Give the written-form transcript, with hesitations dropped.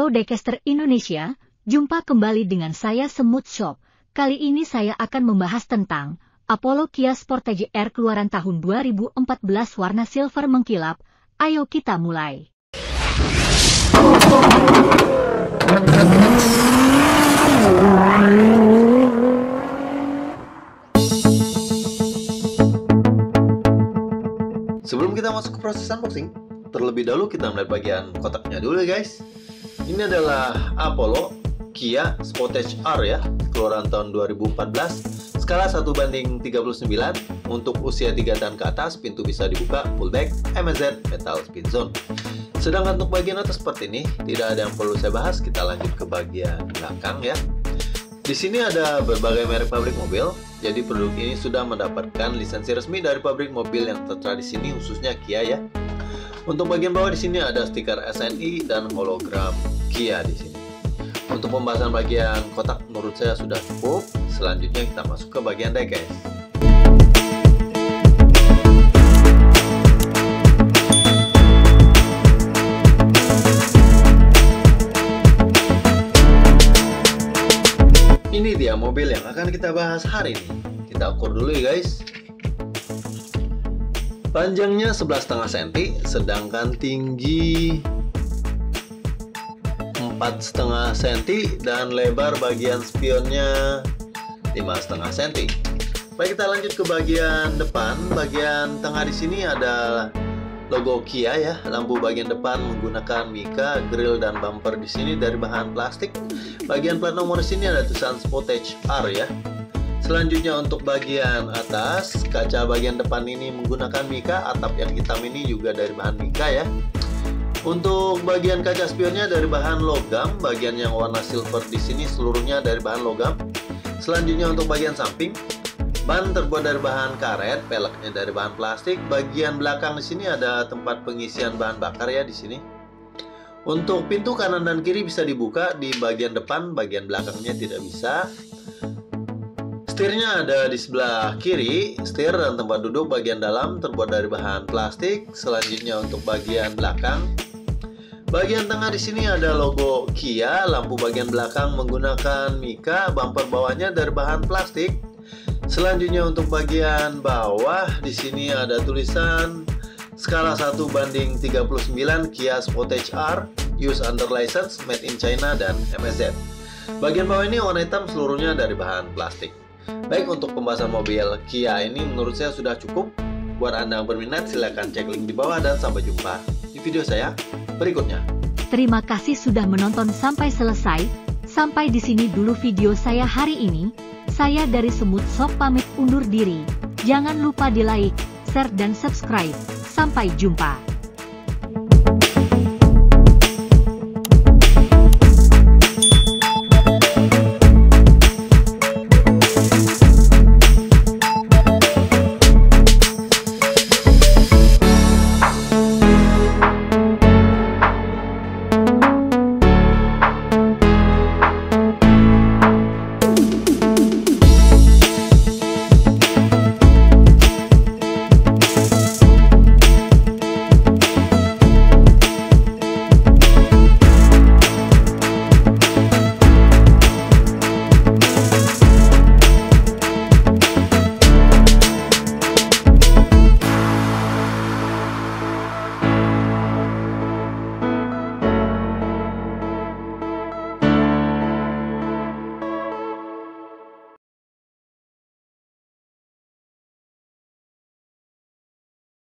Halo Daycaster Indonesia, jumpa kembali dengan saya Semut Shop. Kali ini saya akan membahas tentang Apollo Kia Sportage R keluaran tahun 2014 warna silver mengkilap. Ayo kita mulai. Sebelum kita masuk ke proses unboxing, terlebih dahulu kita melihat bagian kotaknya dulu ya guys. Ini adalah Apollo Kia Sportage R ya, keluaran tahun 2014, skala 1:39, untuk usia 3 tahun ke atas, pintu bisa dibuka, full back, MZ, metal spin zone. Sedangkan untuk bagian atas seperti ini, tidak ada yang perlu saya bahas, kita lanjut ke bagian belakang ya. Di sini ada berbagai merek pabrik mobil, jadi produk ini sudah mendapatkan lisensi resmi dari pabrik mobil yang tertera di sini, khususnya Kia ya. Untuk bagian bawah di sini ada stiker SNI dan hologram Kia di sini. Untuk pembahasan bagian kotak menurut saya sudah cukup. Selanjutnya kita masuk ke bagian diecast. Ini dia mobil yang akan kita bahas hari ini. Kita ukur dulu ya guys. Panjangnya 11,5 cm, sedangkan tinggi 4,5 cm dan lebar bagian spionnya 5,5 cm. Baik, kita lanjut ke bagian depan. Bagian tengah di sini ada logo Kia ya. Lampu bagian depan menggunakan mica, grill dan bumper di sini dari bahan plastik. Bagian plat nomor di sini ada tulisan Sportage R ya. Selanjutnya untuk bagian atas, kaca bagian depan ini menggunakan mica, atap yang hitam ini juga dari bahan mica ya. Untuk bagian kaca spionnya dari bahan logam, bagian yang warna silver di sini seluruhnya dari bahan logam. Selanjutnya untuk bagian samping, ban terbuat dari bahan karet, peleknya dari bahan plastik. Bagian belakang di sini ada tempat pengisian bahan bakar ya di sini. Untuk pintu kanan dan kiri bisa dibuka, di bagian depan, bagian belakangnya tidak bisa. Setirnya ada di sebelah kiri, setir dan tempat duduk bagian dalam terbuat dari bahan plastik. Selanjutnya untuk bagian belakang, bagian tengah di sini ada logo Kia, lampu bagian belakang menggunakan mica, bumper bawahnya dari bahan plastik. Selanjutnya untuk bagian bawah di sini ada tulisan skala 1:39 Kia Sportage R, use under license, made in China dan MZ. Bagian bawah ini warna hitam, seluruhnya dari bahan plastik. Baik, untuk pembahasan mobil Kia ini menurut saya sudah cukup. Buat Anda yang berminat silahkan cek link di bawah dan sampai jumpa di video saya berikutnya. Terima kasih sudah menonton sampai selesai. Sampai di sini dulu video saya hari ini. Saya dari Semut Shop pamit undur diri. Jangan lupa di like, share dan subscribe. Sampai jumpa.